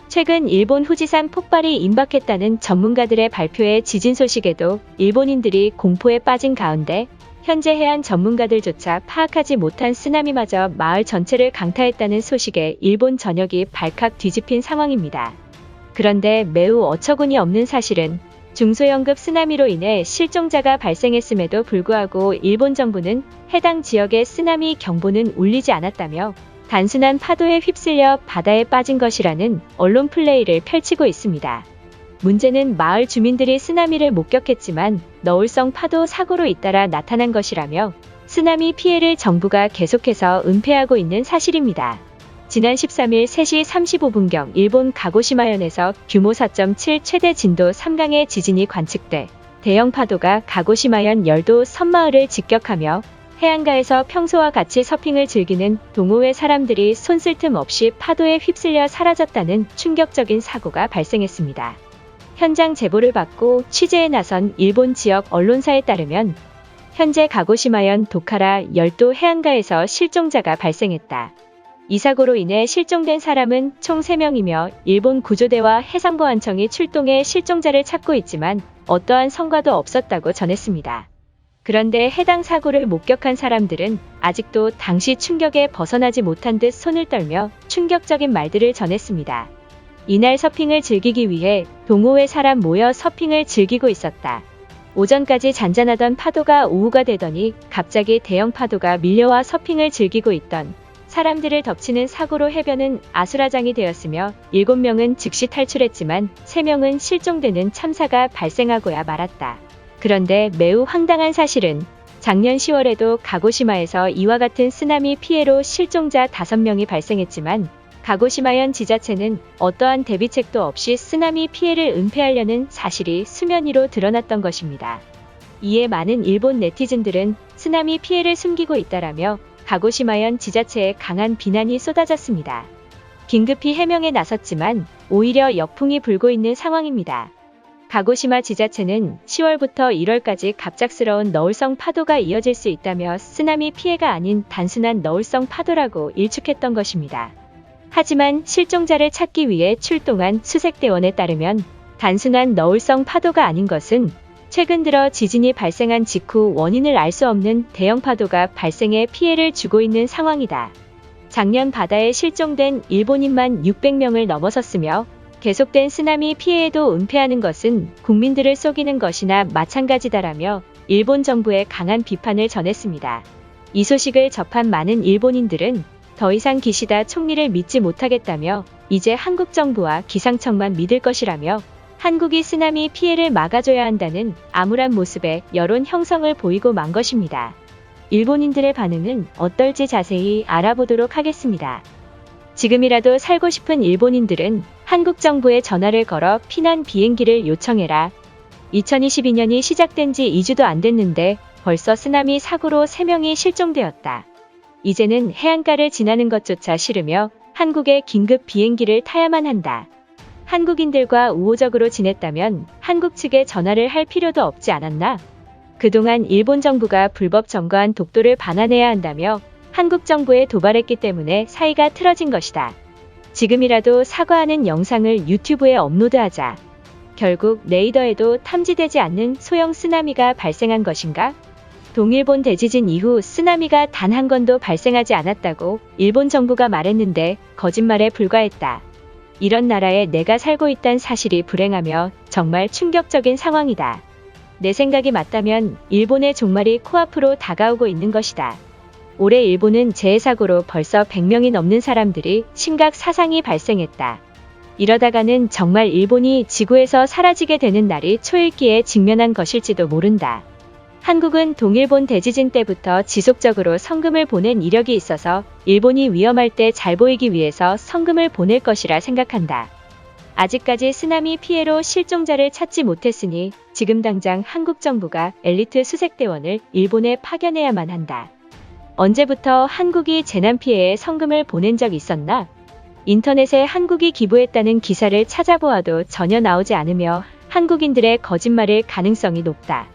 최근 일본 후지산 폭발이 임박했다는 전문가들의 발표에 지진 소식에도 일본인들이 공포에 빠진 가운데 현재 해안 전문가들조차 파악하지 못한 쓰나미마저 마을 전체를 강타했다는 소식에 일본 전역이 발칵 뒤집힌 상황입니다. 그런데 매우 어처구니 없는 사실은 중소형급 쓰나미로 인해 실종자가 발생했음에도 불구하고 일본 정부는 해당 지역의 쓰나미 경보는 울리지 않았다며 단순한 파도에 휩쓸려 바다에 빠진 것이라는 언론 플레이를 펼치고 있습니다. 문제는 마을 주민들이 쓰나미를 목격했지만 너울성 파도 사고로 잇따라 나타난 것이라며 쓰나미 피해를 정부가 계속해서 은폐하고 있는 사실입니다. 지난 13일 3시 35분경 일본 가고시마현에서 규모 4.7 최대 진도 3강의 지진이 관측돼 대형 파도가 가고시마현 열도 섬마을을 직격하며 해안가에서 평소와 같이 서핑을 즐기는 동호회 사람들이 손 쓸 틈 없이 파도에 휩쓸려 사라졌다는 충격적인 사고가 발생했습니다. 현장 제보를 받고 취재에 나선 일본 지역 언론사에 따르면 현재 가고시마현 도카라 열도 해안가에서 실종자가 발생했다. 이 사고로 인해 실종된 사람은 총 3명이며 일본 구조대와 해상보안청이 출동해 실종자를 찾고 있지만 어떠한 성과도 없었다고 전했습니다. 그런데 해당 사고를 목격한 사람들은 아직도 당시 충격에 벗어나지 못한 듯 손을 떨며 충격적인 말들을 전했습니다. 이날 서핑을 즐기기 위해 동호회 사람 모여 서핑을 즐기고 있었다. 오전까지 잔잔하던 파도가 오후가 되더니 갑자기 대형 파도가 밀려와 서핑을 즐기고 있던 사람들을 덮치는 사고로 해변은 아수라장이 되었으며 7명은 즉시 탈출했지만 3명은 실종되는 참사가 발생하고야 말았다. 그런데 매우 황당한 사실은 작년 10월에도 가고시마에서 이와 같은 쓰나미 피해로 실종자 5명이 발생했지만 가고시마현 지자체는 어떠한 대비책도 없이 쓰나미 피해를 은폐하려는 사실이 수면 위로 드러났던 것입니다. 이에 많은 일본 네티즌들은 쓰나미 피해를 숨기고 있다라며 가고시마현 지자체에 강한 비난이 쏟아졌습니다. 긴급히 해명에 나섰지만 오히려 역풍이 불고 있는 상황입니다. 가고시마 지자체는 10월부터 1월까지 갑작스러운 너울성 파도가 이어질 수 있다며 쓰나미 피해가 아닌 단순한 너울성 파도라고 일축했던 것입니다. 하지만 실종자를 찾기 위해 출동한 수색대원에 따르면 단순한 너울성 파도가 아닌 것은 최근 들어 지진이 발생한 직후 원인을 알 수 없는 대형 파도가 발생해 피해를 주고 있는 상황이다. 작년 바다에 실종된 일본인만 600명을 넘어섰으며 계속된 쓰나미 피해에도 은폐하는 것은 국민들을 속이는 것이나 마찬가지다라며 일본 정부에 강한 비판을 전했습니다. 이 소식을 접한 많은 일본인들은 더 이상 기시다 총리를 믿지 못하겠다며 이제 한국 정부와 기상청만 믿을 것이라며 한국이 쓰나미 피해를 막아줘야 한다는 암울한 모습의 여론 형성을 보이고 만 것입니다. 일본인들의 반응은 어떨지 자세히 알아보도록 하겠습니다. 지금이라도 살고 싶은 일본인들은 한국 정부에 전화를 걸어 피난 비행기를 요청해라. 2022년이 시작된 지 2주도 안 됐는데 벌써 쓰나미 사고로 3명이 실종되었다. 이제는 해안가를 지나는 것조차 싫으며 한국에 긴급 비행기를 타야만 한다. 한국인들과 우호적으로 지냈다면 한국 측에 전화를 할 필요도 없지 않았나? 그동안 일본 정부가 불법 점거한 독도를 반환해야 한다며 한국 정부에 도발했기 때문에 사이가 틀어진 것이다. 지금이라도 사과하는 영상을 유튜브에 업로드하자. 결국 레이더에도 탐지되지 않는 소형 쓰나미가 발생한 것인가? 동일본 대지진 이후 쓰나미가 단 한 건도 발생하지 않았다고 일본 정부가 말했는데 거짓말에 불과했다. 이런 나라에 내가 살고 있다는 사실이 불행하며 정말 충격적인 상황이다. 내 생각이 맞다면 일본의 종말이 코앞으로 다가오고 있는 것이다. 올해 일본은 재해사고로 벌써 100명이 넘는 사람들이 심각 사상이 발생했다. 이러다가는 정말 일본이 지구에서 사라지게 되는 날이 초읽기에 직면한 것일지도 모른다. 한국은 동일본 대지진 때부터 지속적으로 성금을 보낸 이력이 있어서 일본이 위험할 때 잘 보이기 위해서 성금을 보낼 것이라 생각한다. 아직까지 쓰나미 피해로 실종자를 찾지 못했으니 지금 당장 한국 정부가 엘리트 수색대원을 일본에 파견해야만 한다. 언제부터 한국이 재난 피해에 성금을 보낸 적 있었나? 인터넷에 한국이 기부했다는 기사를 찾아보아도 전혀 나오지 않으며 한국인들의 거짓말일 가능성이 높다.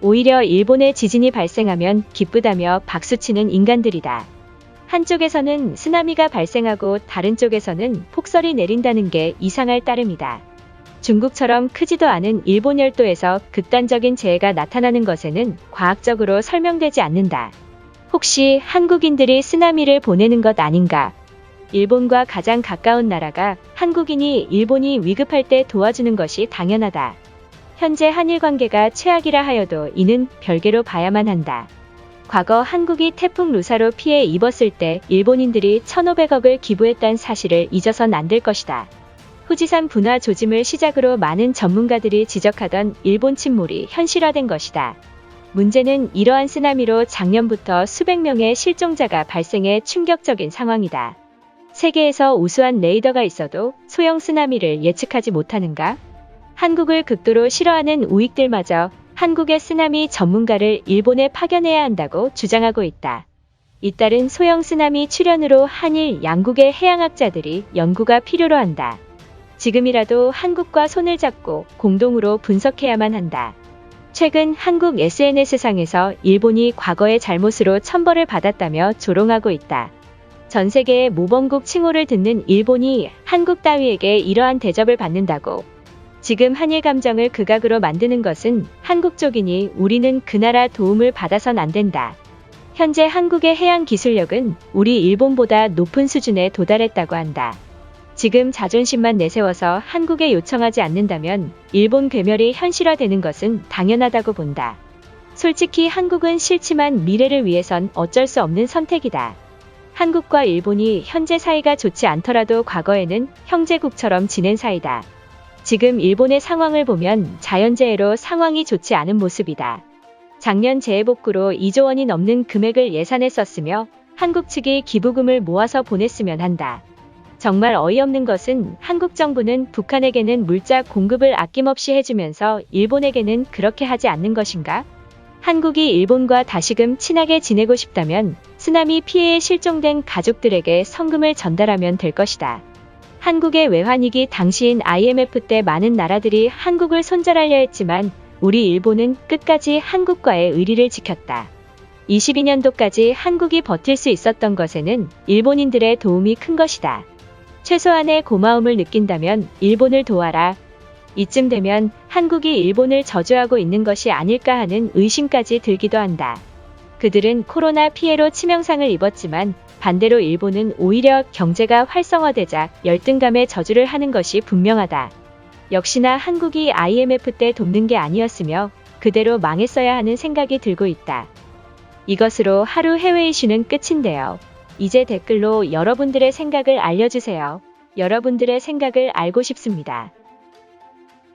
오히려 일본에 지진이 발생하면 기쁘다며 박수치는 인간들이다. 한쪽에서는 쓰나미가 발생하고 다른 쪽에서는 폭설이 내린다는 게 이상할 따름이다. 중국처럼 크지도 않은 일본 열도에서 극단적인 재해가 나타나는 것에는 과학적으로 설명되지 않는다. 혹시 한국인들이 쓰나미를 보내는 것 아닌가? 일본과 가장 가까운 나라가 한국인이 일본이 위급할 때 도와주는 것이 당연하다. 현재 한일 관계가 최악이라 하여도 이는 별개로 봐야만 한다. 과거 한국이 태풍 루사로 피해 입었을 때 일본인들이 1,500억을 기부했다는 사실을 잊어선 안 될 것이다. 후지산 분화 조짐을 시작으로 많은 전문가들이 지적하던 일본 침몰이 현실화된 것이다. 문제는 이러한 쓰나미로 작년부터 수백 명의 실종자가 발생해 충격적인 상황이다. 세계에서 우수한 레이더가 있어도 소형 쓰나미를 예측하지 못하는가? 한국을 극도로 싫어하는 우익들마저 한국의 쓰나미 전문가를 일본에 파견해야 한다고 주장하고 있다. 잇따른 소형 쓰나미 출현으로 한일 양국의 해양학자들이 연구가 필요로 한다. 지금이라도 한국과 손을 잡고 공동으로 분석해야만 한다. 최근 한국 SNS상에서 일본이 과거의 잘못으로 천벌을 받았다며 조롱하고 있다. 전 세계의 모범국 칭호를 듣는 일본이 한국 따위에게 이러한 대접을 받는다고. 지금 한일 감정을 극악으로 만드는 것은 한국 쪽이니 우리는 그 나라 도움을 받아선 안 된다. 현재 한국의 해양 기술력은 우리 일본보다 높은 수준에 도달했다고 한다. 지금 자존심만 내세워서 한국에 요청하지 않는다면 일본 괴멸이 현실화되는 것은 당연하다고 본다. 솔직히 한국은 싫지만 미래를 위해선 어쩔 수 없는 선택이다. 한국과 일본이 현재 사이가 좋지 않더라도 과거에는 형제국처럼 지낸 사이다. 지금 일본의 상황을 보면 자연재해로 상황이 좋지 않은 모습이다. 작년 재해복구로 2조 원이 넘는 금액을 예산에 썼으며 한국 측이 기부금을 모아서 보냈으면 한다. 정말 어이없는 것은 한국 정부는 북한에게는 물자 공급을 아낌없이 해주면서 일본에게는 그렇게 하지 않는 것인가? 한국이 일본과 다시금 친하게 지내고 싶다면 쓰나미 피해에 실종된 가족들에게 성금을 전달하면 될 것이다. 한국의 외환위기 당시인 IMF 때 많은 나라들이 한국을 손절하려 했지만 우리 일본은 끝까지 한국과의 의리를 지켰다. 22년도까지 한국이 버틸 수 있었던 것에는 일본인들의 도움이 큰 것이다. 최소한의 고마움을 느낀다면 일본을 도와라. 이쯤 되면 한국이 일본을 저주하고 있는 것이 아닐까 하는 의심까지 들기도 한다. 그들은 코로나 피해로 치명상을 입었지만 반대로 일본은 오히려 경제가 활성화되자 열등감에 저주를 하는 것이 분명하다. 역시나 한국이 IMF 때 돕는 게 아니었으며 그대로 망했어야 하는 생각이 들고 있다. 이것으로 하루 해외 이슈는 끝인데요. 이제 댓글로 여러분들의 생각을 알려주세요. 여러분들의 생각을 알고 싶습니다.